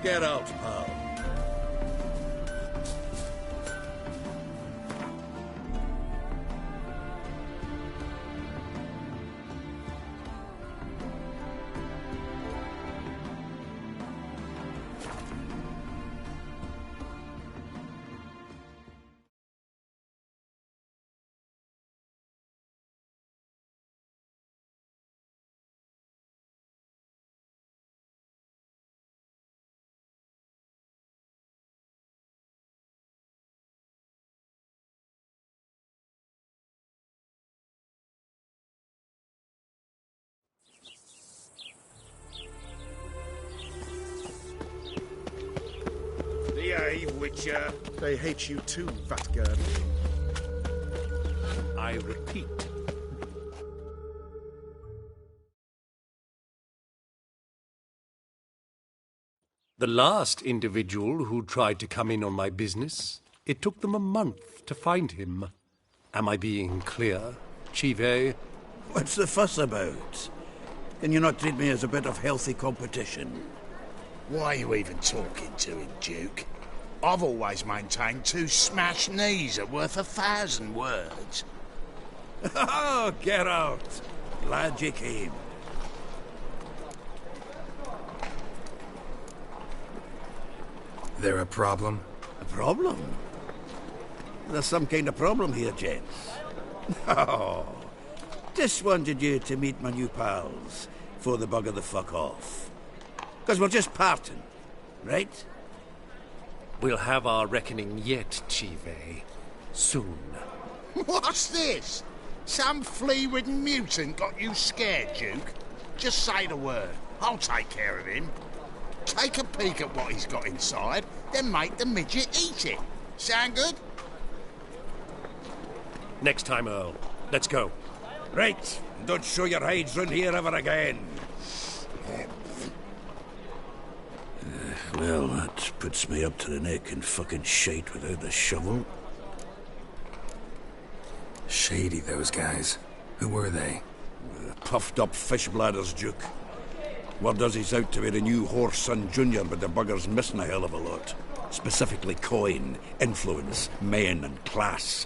Get out, pal. Behave, Witcher. They hate you too, Vatgern. I repeat. The last individual who tried to come in on my business, it took them a month to find him. Am I being clear, Chive? What's the fuss about? Can you not treat me as a bit of healthy competition? Why are you even talking to him, Duke? I've always maintained 2 smashed knees are worth 1,000 words. Oh, get out. Glad you came. There a problem? A problem? There's some kind of problem here, gents. Oh, just wanted you to meet my new pals before they bugger the fuck off. Because we're just parting, right? We'll have our reckoning yet, Chive. Soon. What's this? Some flea-ridden mutant got you scared, Duke? Just say the word. I'll take care of him. Take a peek at what he's got inside, then make the midget eat it. Sound good? Next time, Earl. Let's go. Right. Don't show your hides round here ever again. Well, that puts me up to the neck in fucking shite without the shovel. Shady, those guys. Who were they? Puffed up fish bladders, Duke. Word does he's out to be the new Horse Son Jr., but the bugger's missing a hell of a lot. Specifically coin, influence, men, and class.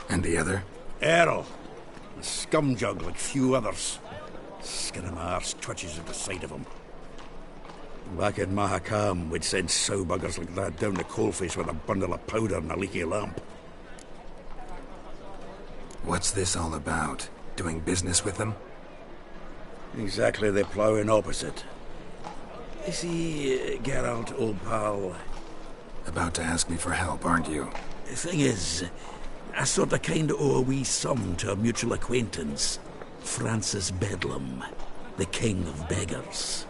And the other? Earl. A scumjug like few others. Skin of my arse twitches at the sight of him. Back in Mahakam, we'd send sow buggers like that down the coalface with a bundle of powder and a leaky lamp. What's this all about? Doing business with them? Exactly the ploughing opposite. You see, Geralt, old pal... About to ask me for help, aren't you? The thing is, I sort of kinda owe a wee sum to a mutual acquaintance. Francis Bedlam, the king of beggars.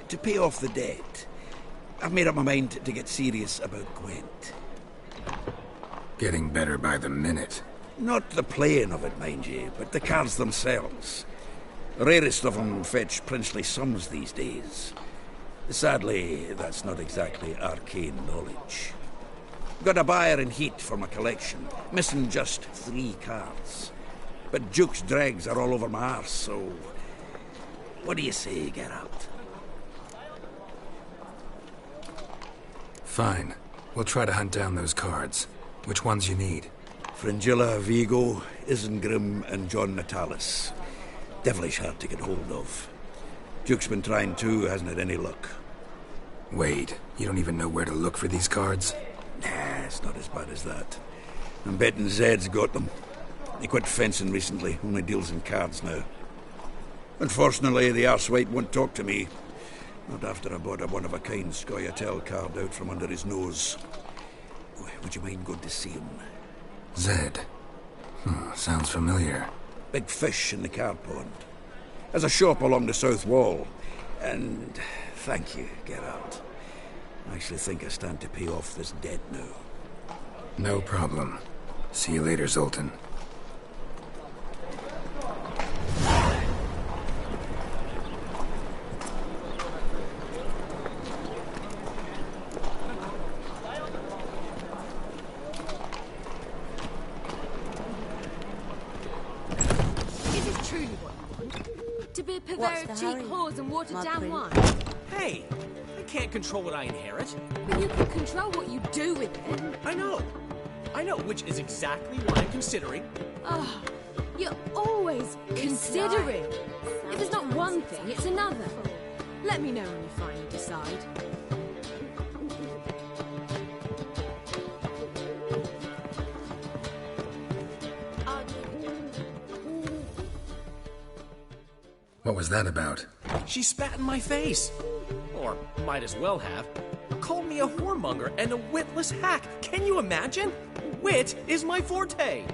To pay off the debt, I've made up my mind to get serious about Gwent. Getting better by the minute. Not the playing of it, mind you, but the cards themselves. The rarest of them fetch princely sums these days. Sadly, that's not exactly arcane knowledge. Got a buyer in heat for my collection, missing just 3 cards. But Duke's dregs are all over my arse, so... What do you say, Geralt? Fine. We'll try to hunt down those cards. Which ones you need? Fringilla, Vigo, Isengrim, and John Natalis. Devilish hard to get hold of. Duke's been trying too, hasn't had any luck. Wait, you don't even know where to look for these cards? Nah, it's not as bad as that. I'm betting Zed's got them. He quit fencing recently, only deals in cards now. Unfortunately, the arsewite won't talk to me. Not after I bought a one-of-a-kind Scoia'tael card out from under his nose. Would you mind going to see him? Zed. Sounds familiar. Big fish in the card pond. Has a shop along the south wall. And thank you, Geralt. I actually think I stand to pay off this debt now. No problem. See you later, Zoltan. To be a purveyor of cheap whores and watered-down wine. Hey, can't control what I inherit. But you can control what you do with it. I know, which is exactly what I'm considering. Oh, you're always considering. If it's not one thing, it's another. Let me know when you finally decide. What was that about? She spat in my face. Or might as well have. Called me a whoremonger and a witless hack. Can you imagine? Wit is my forte.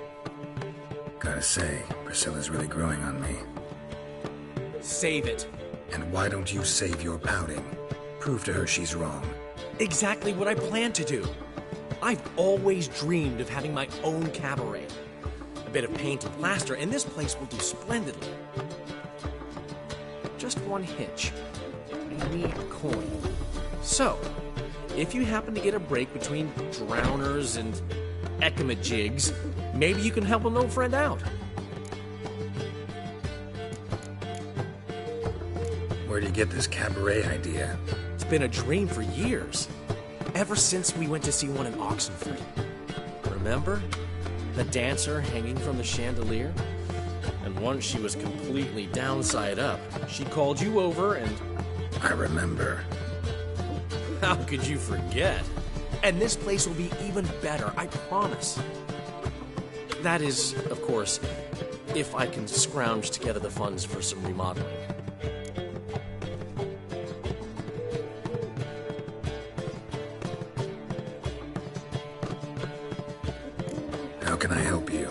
Gotta say, Priscilla's really growing on me. Save it. And why don't you save your pouting? Prove to her she's wrong. Exactly what I plan to do. I've always dreamed of having my own cabaret. A bit of paint and plaster, and this place will do splendidly. Just one hitch. I need a coin. So, if you happen to get a break between drowners and ecamajigs, maybe you can help an old friend out. Where do you get this cabaret idea? It's been a dream for years. Ever since we went to see one in Oxenford. Remember? The dancer hanging from the chandelier? And once she was completely downside up, she called you over and... I remember. How could you forget? And this place will be even better, I promise. That is, of course, if I can scrounge together the funds for some remodeling. How can I help you?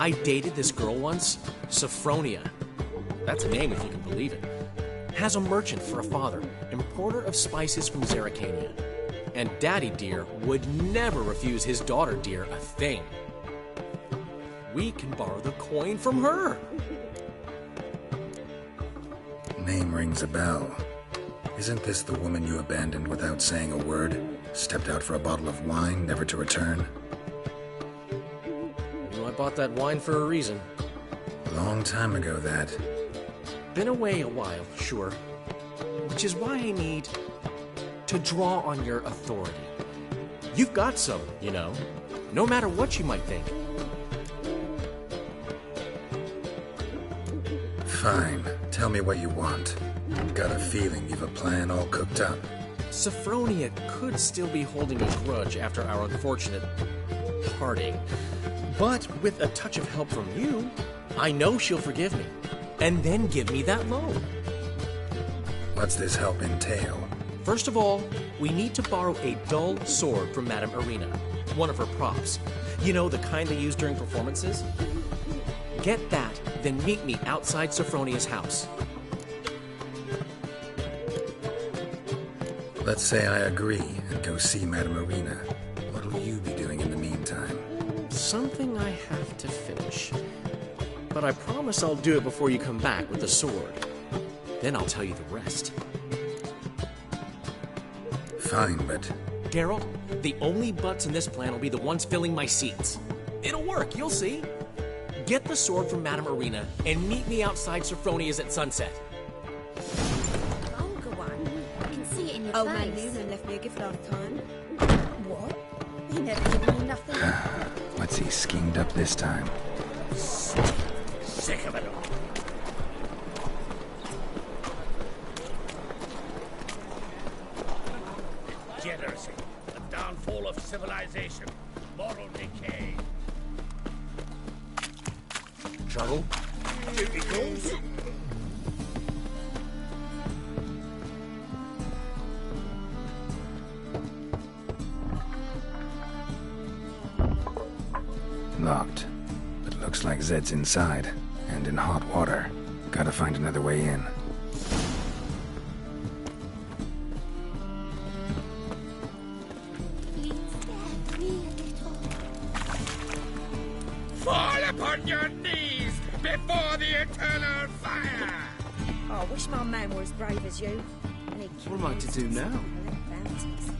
I dated this girl once, Sophronia. That's a name if you can believe it. Has a merchant for a father, importer of spices from Zerrikania. And Daddy Dear would never refuse his daughter Dear a thing. We can borrow the coin from her. Name rings a bell. Isn't this the woman you abandoned without saying a word? Stepped out for a bottle of wine, never to return? You know, I bought that wine for a reason. Long time ago, that. Been away a while, sure. Which is why I need to draw on your authority. You've got some, you know, no matter what you might think. Fine. Tell me what you want. Got a feeling you've a plan all cooked up. Sophronia could still be holding a grudge after our unfortunate parting. But with a touch of help from you, I know she'll forgive me. And then give me that loan. What's this help entail? First of all, we need to borrow a dull sword from Madame Irina, one of her props. You know, the kind they use during performances? Get that, then meet me outside Sophronia's house. Let's say I agree and go see Madame Irina. What'll you be doing in the meantime? Something I have to finish. But I promise I'll do it before you come back with the sword. Then I'll tell you the rest. Fine, but... Geralt, the only butts in this plan will be the ones filling my seats. It'll work, you'll see. Get the sword from Madame Irina and meet me outside Sophronia's at sunset. Olga one. I can see it in your Old man face. Newman left me a gift last time. What? He never given you nothing. What's he schemed up this time? Sick of it all. Degeneracy, the downfall of civilization, moral decay. Trouble? Here he goes. Locked. But looks like Zed's inside. And in hot water. Gotta find another way in. Please spare me a little. Fall upon your knees before the eternal fire! Oh, I wish my man were as brave as you. What am I to do now? Bounties.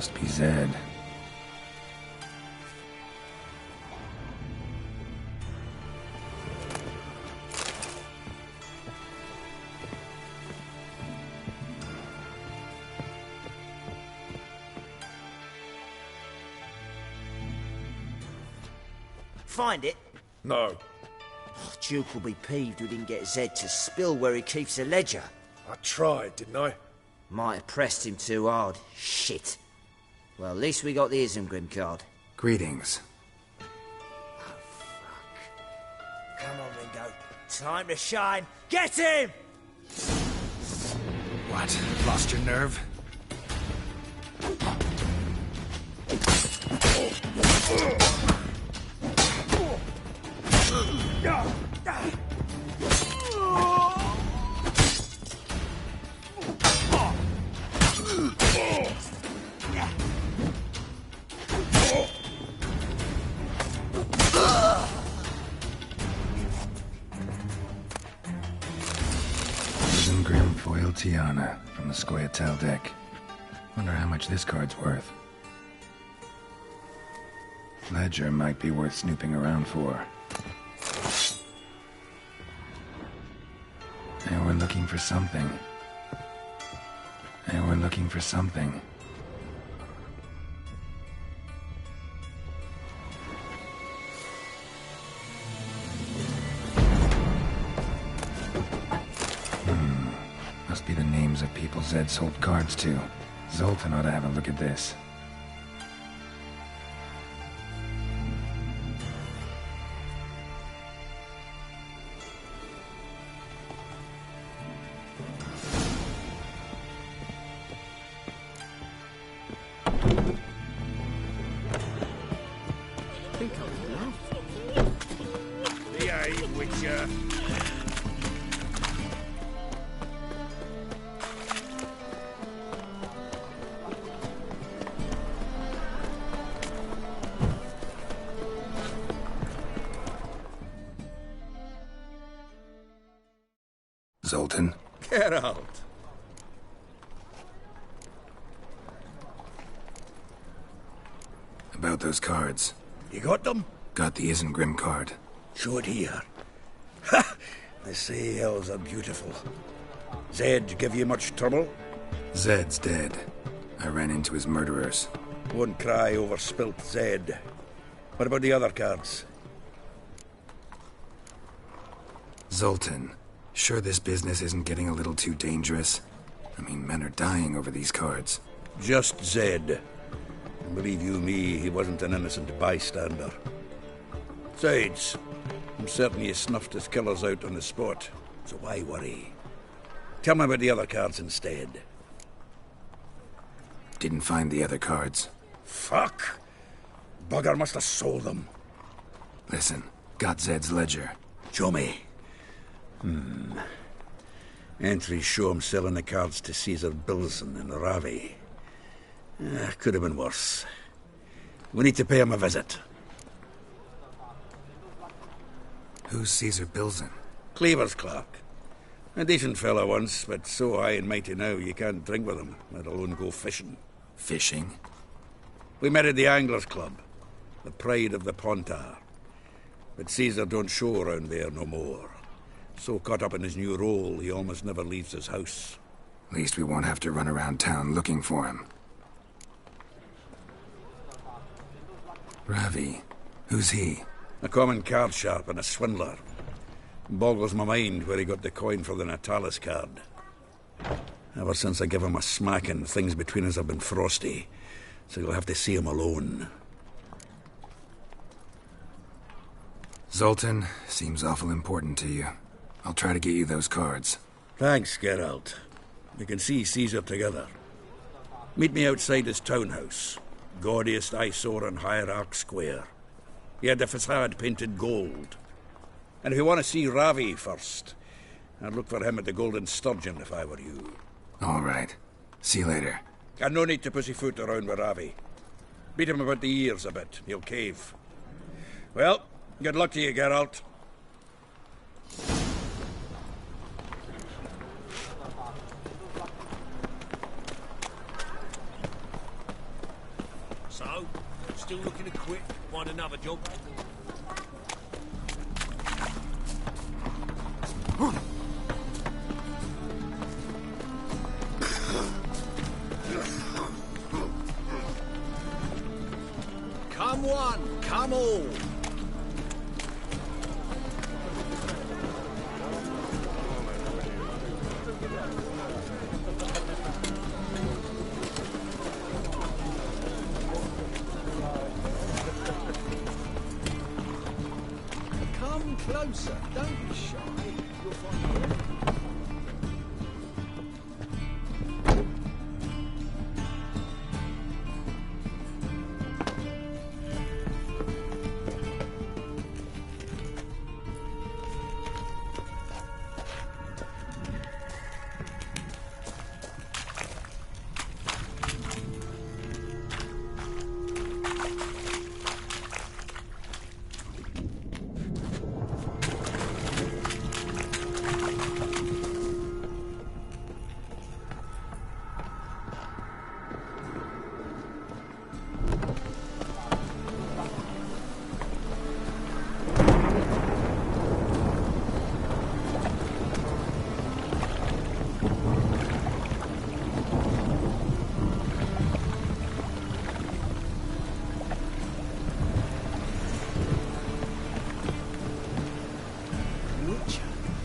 Must be Zed. Find it? No. Oh, Duke will be peeved we didn't get Zed to spill where he keeps the ledger. I tried, didn't I? Might have pressed him too hard. Shit. Well, at least we got the Isengrim card. Greetings. Come on, Ringo. Time to shine. Get him! What? Lost your nerve? Isengrim Foil Tiana from the Scoia'tael deck. Wonder how much this card's worth. Ledger might be worth snooping around for. And we're looking for something. And we're looking for something. Must be the names of people Zed sold cards to. Zoltan ought to have a look at this. Behave, Witcher. Zoltan? Geralt. About those cards. You got them? Got the Isengrim card. Show it here. Ha! They say elves are beautiful. Zed give you much trouble? Zed's dead. I ran into his murderers. Won't cry over spilt Zed. What about the other cards? Zoltan, sure this business isn't getting a little too dangerous? I mean, men are dying over these cards. Just Zed. And believe you me, he wasn't an innocent bystander. Besides, I'm certain he snuffed his killers out on the spot, so why worry? Tell me about the other cards instead. Didn't find the other cards. Fuck! Bugger must have sold them. Listen, got Zed's ledger. Show me. Entries show him selling the cards to Caesar Bilson in Ravi. Could have been worse. We need to pay him a visit. Who's Caesar Bilson? Cleaver's clerk. A decent fellow once, but so high and mighty now you can't drink with him, let alone go fishing. Fishing? We met at the Anglers Club, the pride of the Pontar. But Caesar don't show around there no more. So caught up in his new role, he almost never leaves his house. At least we won't have to run around town looking for him. Ravi, who's he? A common card sharp and a swindler. Boggles my mind where he got the coin for the Natalis card. Ever since I gave him a smacking, things between us have been frosty. So you'll have to see him alone. Zoltan, seems awful important to you. I'll try to get you those cards. Thanks, Geralt. We can see Caesar together. Meet me outside his townhouse. Gaudiest eyesore on Hierarch Square. He had the facade painted gold. And if you want to see Ravi first, I'd look for him at the Golden Sturgeon if I were you. All right. See you later. And no need to pussyfoot around with Ravi. Beat him about the ears a bit. He'll cave. Well, good luck to you, Geralt. Still looking to quit? Find another job? Come one, come all. Come closer, don't be shy. You'll find out.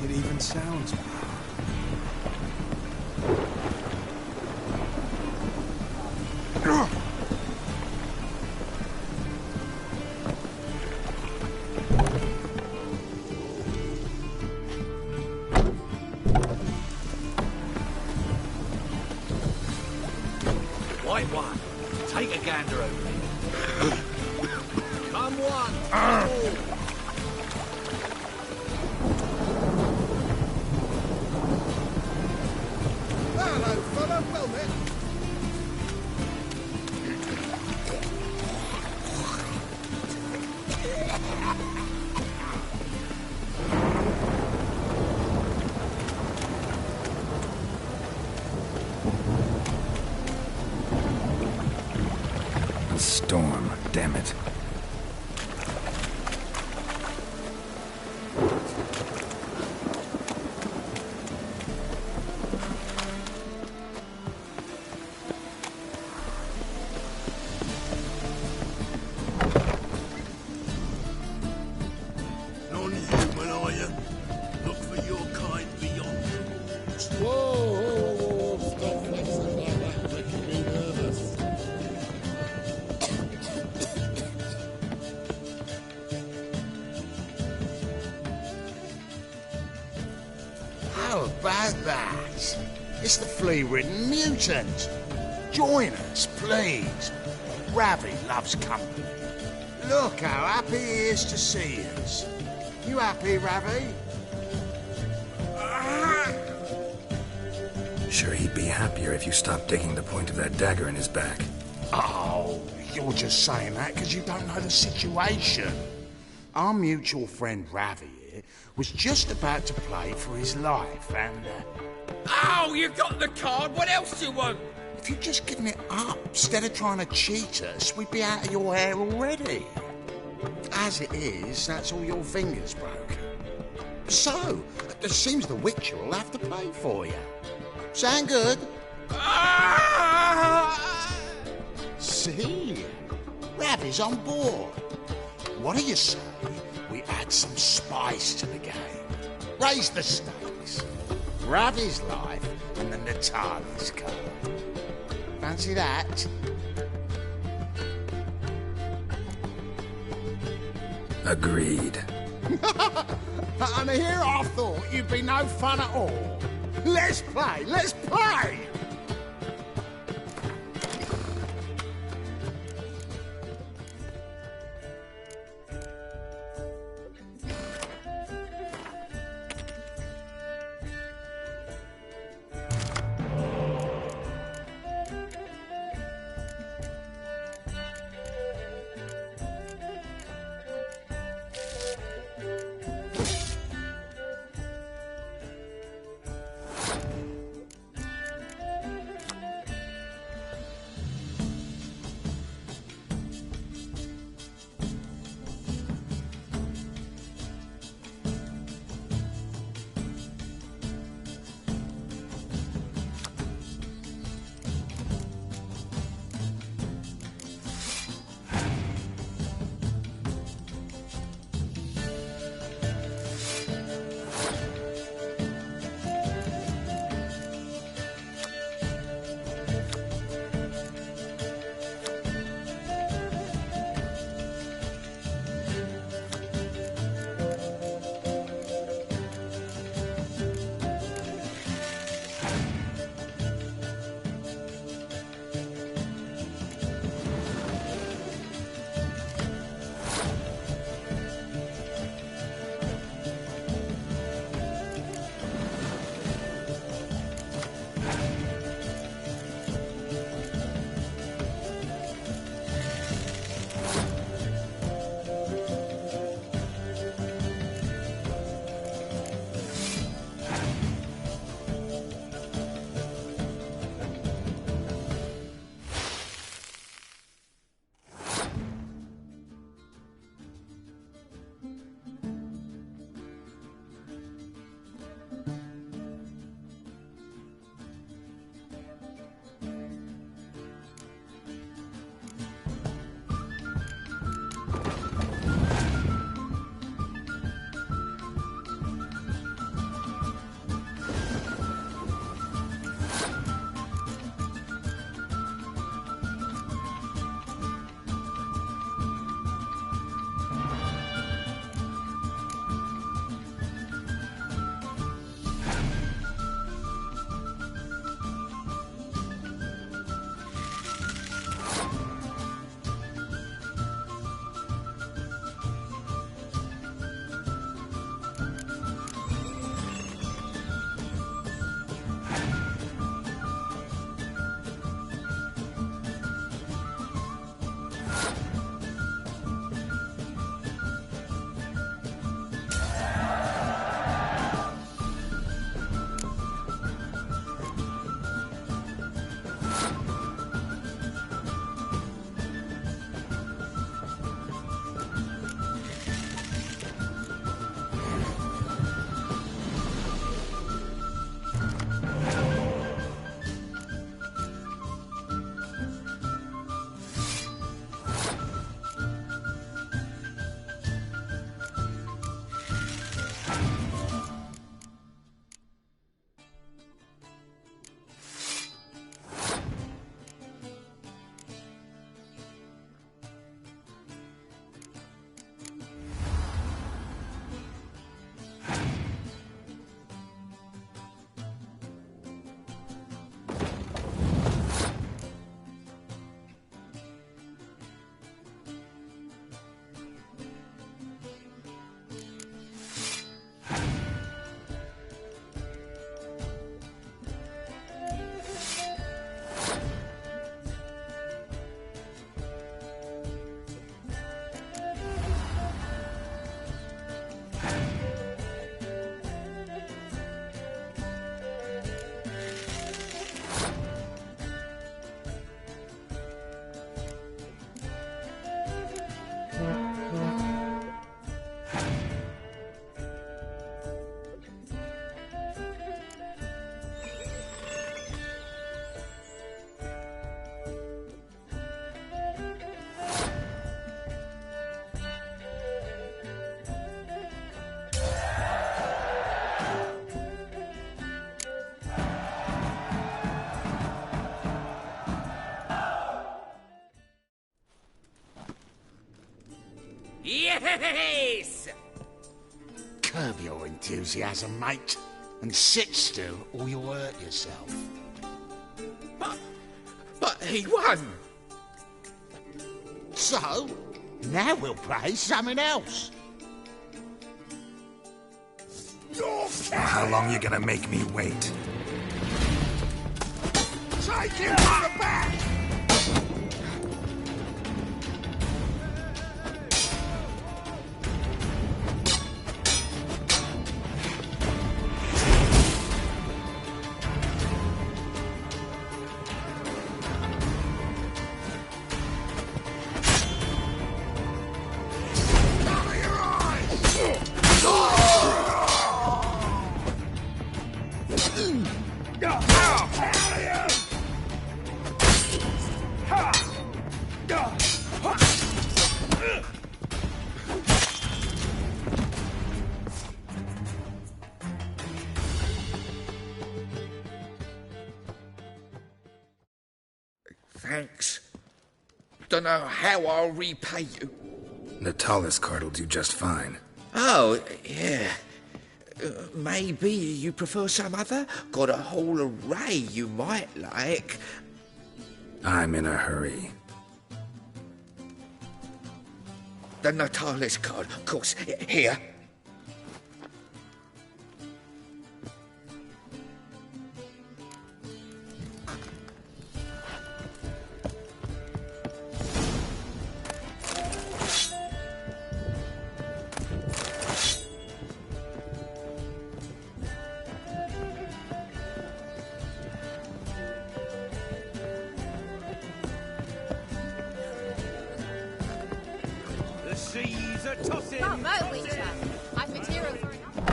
It even sounds bad. White one, take a gander over here. Come one, come all. Hello, fella. Well met. A storm, damn it. Non-human, are you? Look for your kind beyond. Whoa, stop flexing like that, making me nervous. How about that? It's the flea-ridden mutant. Join us, please. Ravi loves company. Look how happy he is to see us. You happy, Ravi? Sure, he'd be happier if you stopped digging the point of that dagger in his back. Oh, you're just saying that because you don't know the situation. Our mutual friend Ravi here was just about to play for his life and... Oh, you got the card. What else do you want? if you'd just given it up instead of trying to cheat us, we'd be out of your hair already. As it is, that's all your fingers broken. So, it seems the Witcher will have to pay for you. Sound good? See? Ravi's on board. What do you say we add some spice to the game? Raise the stakes. Ravi's life and the Natali's colour. Fancy that? Agreed. And here I thought you'd be no fun at all. Let's play, let's play! Yes! Curb your enthusiasm, mate, and sit still or you'll hurt yourself. But he won! So, now we'll play something else. How long you gonna make me wait? Take him on the back! Thanks. Dunno how I'll repay you. Natalis card'll do just fine. Oh, yeah. Maybe you prefer some other? Got a whole array you might like. I'm in a hurry. The Natalis card, of course. Here. Seas are tossing. Can't mow each other. I've material for enough.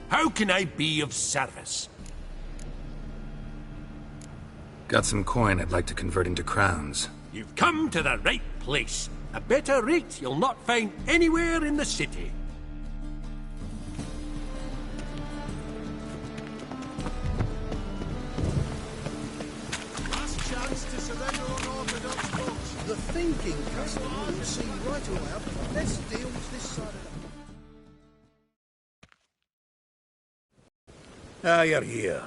How can I be of service? Got some coin I'd like to convert into crowns. You've come to the right place. A better rate you'll not find anywhere in the city. Last chance to surrender unorthodox folks. The thinking customer will see right away up. Let's deal with this side of the... Ah, you're here.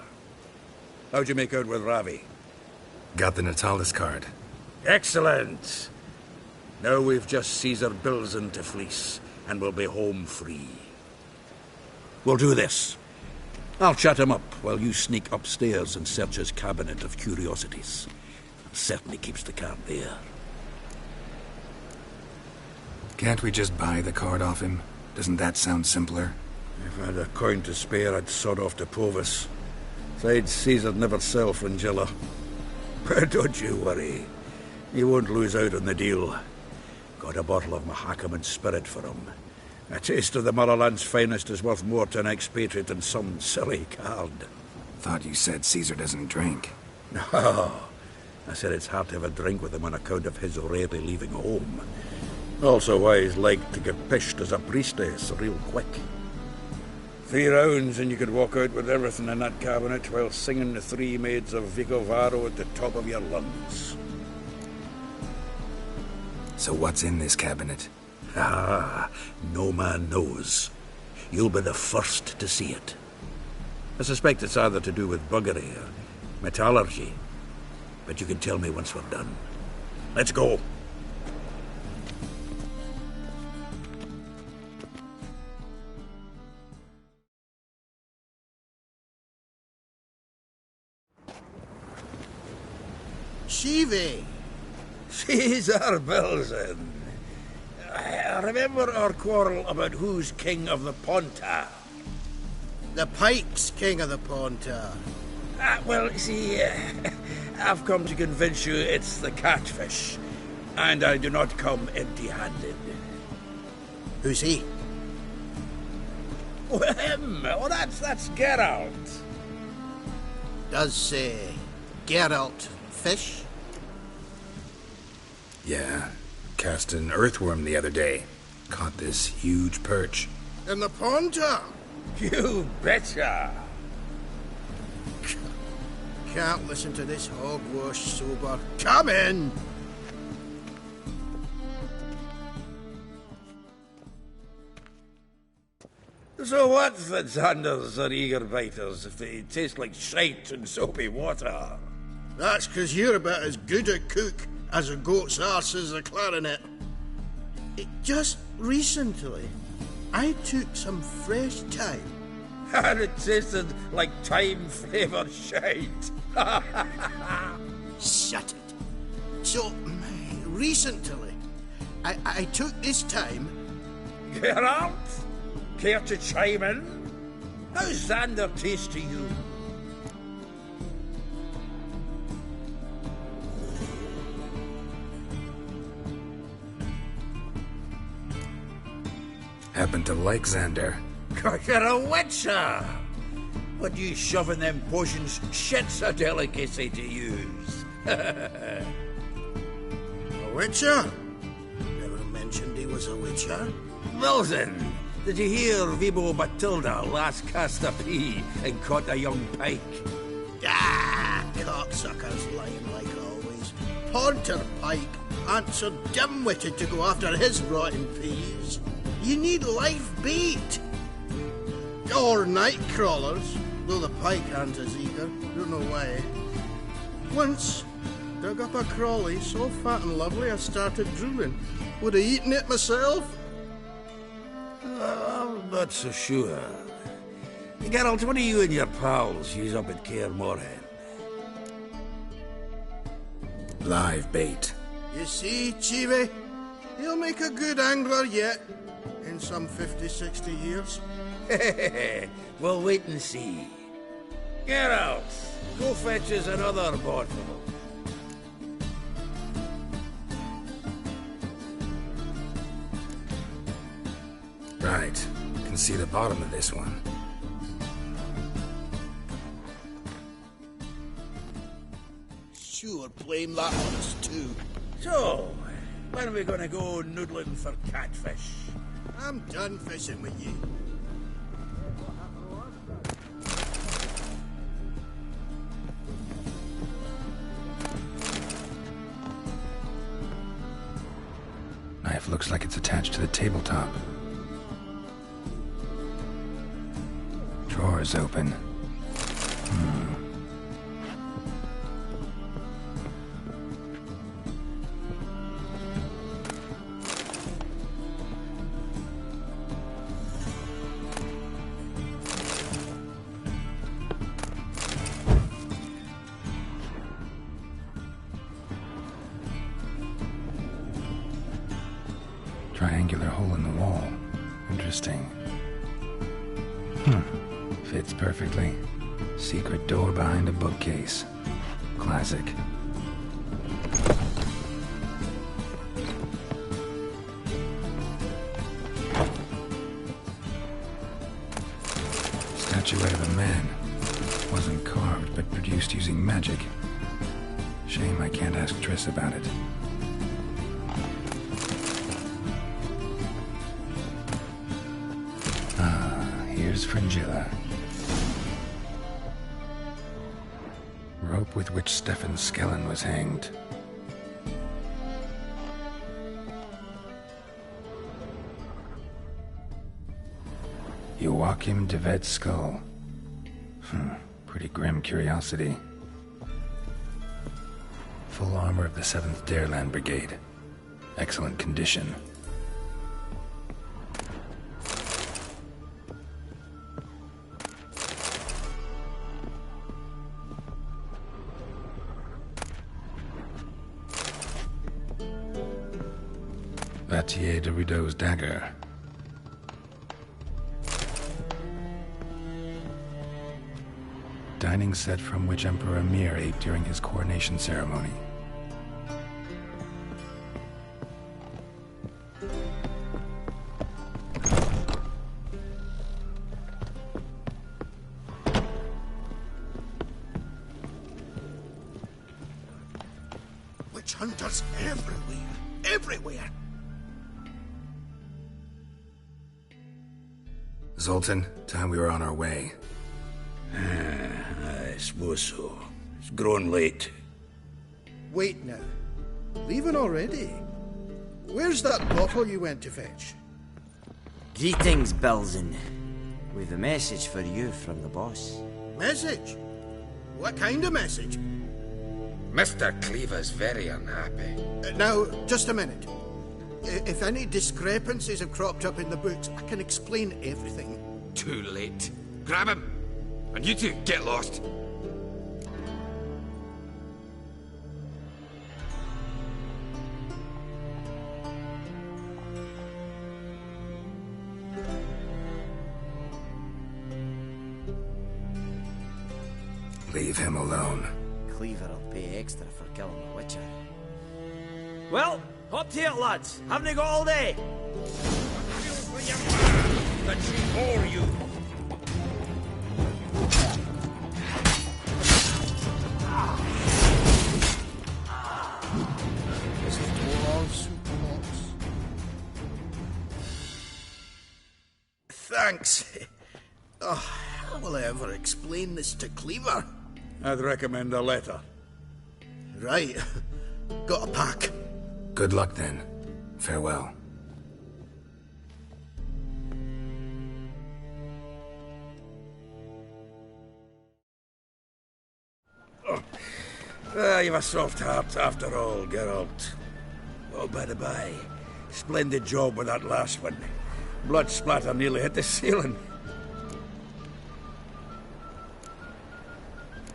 How'd you make out with Ravi? Got the Natalis card. Excellent. Now we've just Caesar Bilzen to fleece, and we'll be home free. We'll do this. I'll chat him up while you sneak upstairs and search his cabinet of curiosities. Certainly keeps the card there. Can't we just buy the card off him? Doesn't that sound simpler? If I had a coin to spare, I'd sod off to Povis. Besides, Caesar'd never sell Fringilla. But don't you worry. He won't lose out on the deal. Got a bottle of Mahakaman spirit for him. A taste of the motherland's finest is worth more to an expatriate than some silly card. Thought you said Caesar doesn't drink. No. I said it's hard to have a drink with him on account of his rarely leaving home. Also why he's like to get pished as a priestess real quick. 3 rounds and you could walk out with everything in that cabinet while singing the 3 maids of Vicovaro at the top of your lungs. So what's in this cabinet? Ah, no man knows. You'll be the first to see it. I suspect it's either to do with buggery or metallurgy. But you can tell me once we're done. Let's go. Shivi! Caesar Bilzen. I remember our quarrel about who's king of the Ponta. The Pike's king of the Ponta. Well, see, I've come to convince you it's the catfish. And I do not come empty-handed. Who's he? Oh, him! Oh, that's Geralt. Does Geralt fish? Yeah. Cast an earthworm the other day. Caught this huge perch. In the pond, Tom? You betcha! Can't listen to this hogwash sober. Come in! So what's the Xanders or eager biters if they taste like shite and soapy water? That's 'cause you're about as good a cook as a goat's arse is a clarinet. Just recently, I took some fresh thyme. And it tasted like thyme-flavoured shite. Shut it. So, recently, I took this thyme. Geralt? Care to chime in? How's Xander taste to you? Happen to like Xander. 'Cause you're a witcher! What you shoving them potions? Shit's a delicacy to use. A witcher? Never mentioned he was a witcher. Wilson, did you hear Vibo Batilda last cast a pea and caught a young pike? Ah, cocksuckers lying like always. Ponter Pike aren't so dim-witted to go after his rotten peas. You need live bait. Or night crawlers, though the pike aren't as eager. Don't know why. Once, dug up a crawly so fat and lovely I started drooling. Would have eaten it myself. I'm not so sure. Geralt, what do you and your pals use up at Kaer Morhen? Live bait. You see, Chibi, he'll make a good angler yet. In some 50, 60 years. We'll wait and see. Geralt, go fetch us another bottle. Right. Can see the bottom of this one. Sure, blame that on us too. So, when are we gonna go noodling for catfish? I'm done fishing with you. Knife looks like it's attached to the tabletop. Drawer's open. Triangular hole in the wall. Interesting. Fits perfectly. Secret door behind a bookcase. Classic. Statuette of a man. Wasn't carved, but produced using magic. Shame I can't ask Triss about it. Here's Fringilla. Rope with which Stefan Skellen was hanged. Joachim de Vet's skull. Pretty grim curiosity. Full armor of the 7th Dareland Brigade. Excellent condition. Vatier de Rideau's dagger. Dining set from which Emperor Mir ate during his coronation ceremony. hunters everywhere. Everywhere. Zoltan, time we were on our way. I suppose so. It's grown late. Wait now. Leaving already? Where's that bottle you went to fetch? Greetings, Belzen. We've a message for you from the boss. Message? What kind of message? Mr. Cleaver's very unhappy. Now, just a minute. If any discrepancies have cropped up in the books, I can explain everything. Too late. Grab him! And you two, get lost. Leave him alone. Cleaver will pay extra for killing the Witcher. Well, hop to it, lads. Haven't you got all day? That she bore you. Is it dwarves who plots? Thanks. Oh, how will I ever explain this to Cleaver? I'd recommend a letter. Right. Got a pack. Good luck then. Farewell. You've a soft heart after all, Geralt. Oh, by the by, splendid job with that last one. Blood splatter nearly hit the ceiling.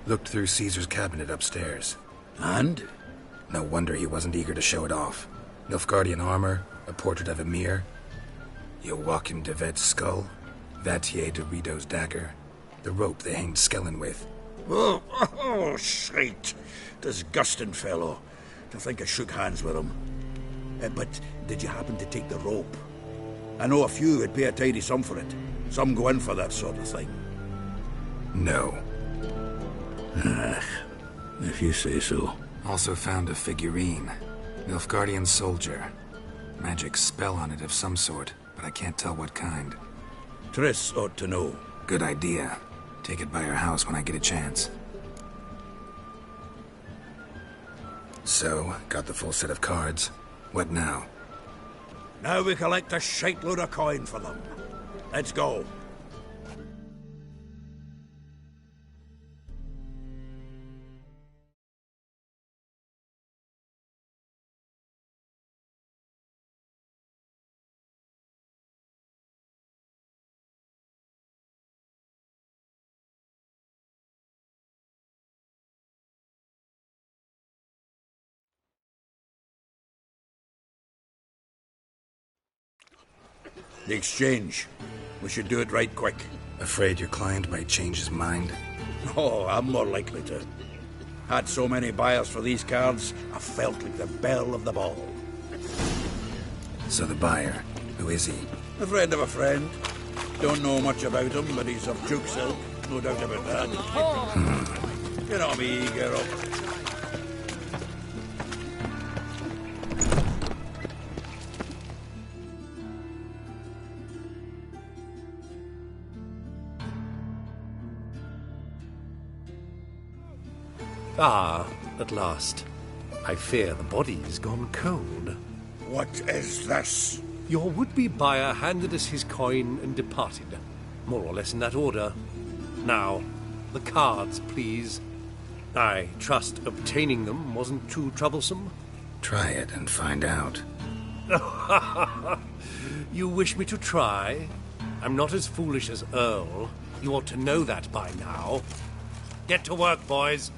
Looked through Caesar's cabinet upstairs. And? No wonder he wasn't eager to show it off. Nilfgaardian armor, a portrait of Emir, Joachim de Vet's skull, Vatier de Rideau's dagger, the rope they hanged Skellen with. Oh, shite. Disgusting fellow. To think I shook hands with him. But did you happen to take the rope? I know a few would pay a tidy sum for it. Some go in for that sort of thing. No. If you say so. Also found a figurine. Nilfgaardian soldier. Magic spell on it of some sort, but I can't tell what kind. Triss ought to know. Good idea. Take it by her house when I get a chance. So, got the full set of cards. What now? Now we collect a shite load of coin for them. Let's go. The exchange. We should do it right quick. Afraid your client might change his mind? Oh, I'm more likely to. Had so many buyers for these cards, I felt like the belle of the ball. So the buyer, who is he? A friend of a friend. Don't know much about him, but he's of Duke silk, no doubt about that. You know me, Geralt. Ah, at last. I fear the body's gone cold. What is this? Your would-be buyer handed us his coin and departed. More or less in that order. Now, the cards, please. I trust obtaining them wasn't too troublesome? Try it and find out. You wish me to try? I'm not as foolish as Earl. You ought to know that by now. Get to work, boys.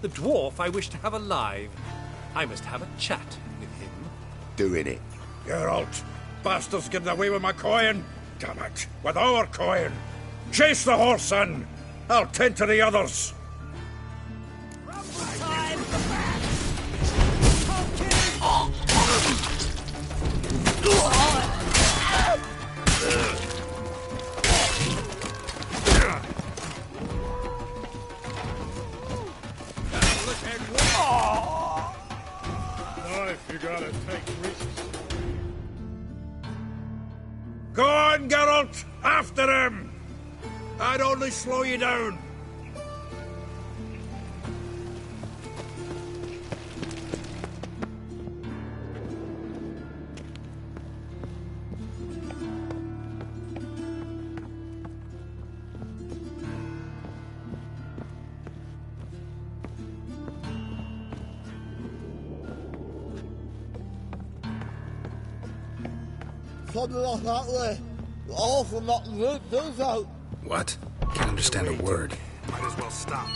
The dwarf I wish to have alive. I must have a chat with him. Doing it. Geralt, bastards getting away with my coin. Damn it, with our coin. Chase the horse, son. I'll tend to the others. Gotta take risks. Go on, Geralt! After him! I'd only slow you down. Something like that way. Awful not good, does out. What? Can't understand a word. Might as well stop.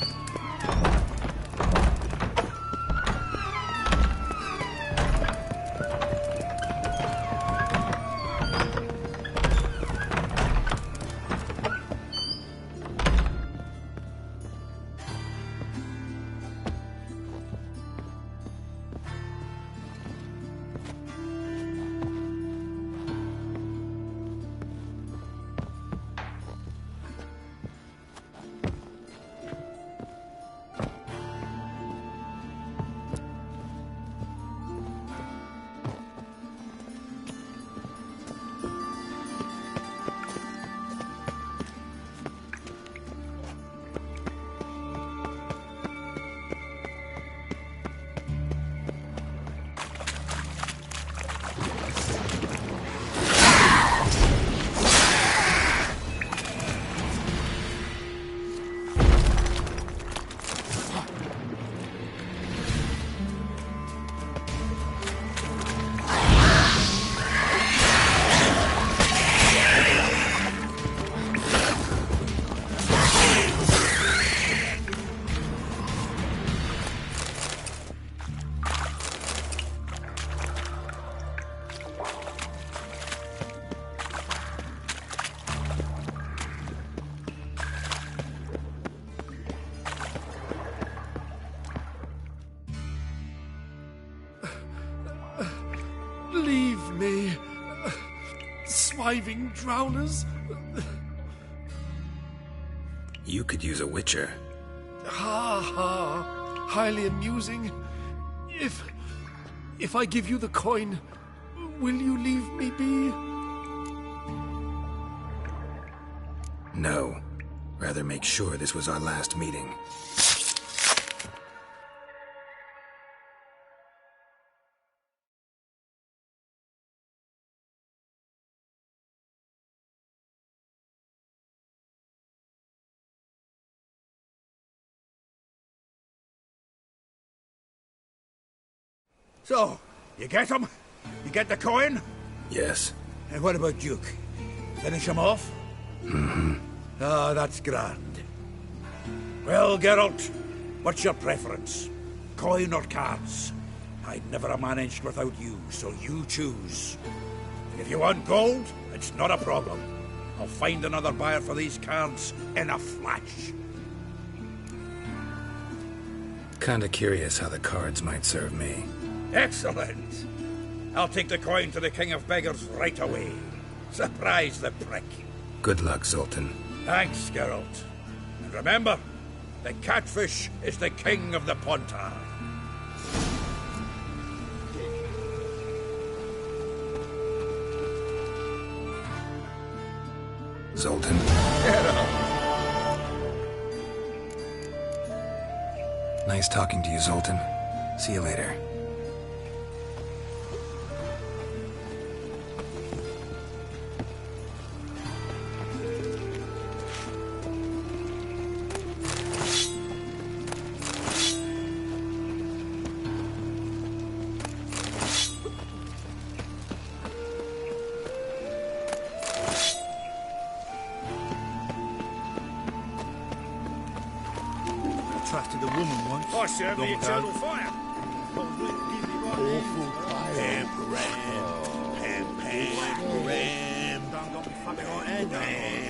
Leave me. Swiving drowners. You could use a witcher. Ha ha. Highly amusing. If I give you the coin, will you leave me be? No. Rather make sure this was our last meeting. So, you get him? You get the coin? Yes. And what about Duke? Finish him off? Mm-hmm. Ah, that's grand. Well, Geralt, what's your preference? Coin or cards? I'd never have managed without you, so you choose. If you want gold, it's not a problem. I'll find another buyer for these cards in a flash. Kinda curious how the cards might serve me. Excellent. I'll take the coin to the King of Beggars right away. Surprise the prick. Good luck, Zoltan. Thanks, Geralt. And remember, the catfish is the king of the Pontar. Zoltan. Nice talking to you, Zoltan. See you later. Trusted a woman once. I serve the long ago. eternal fire. Awful fire. Pam, pam, pam, pam. Done got me fucking right hand.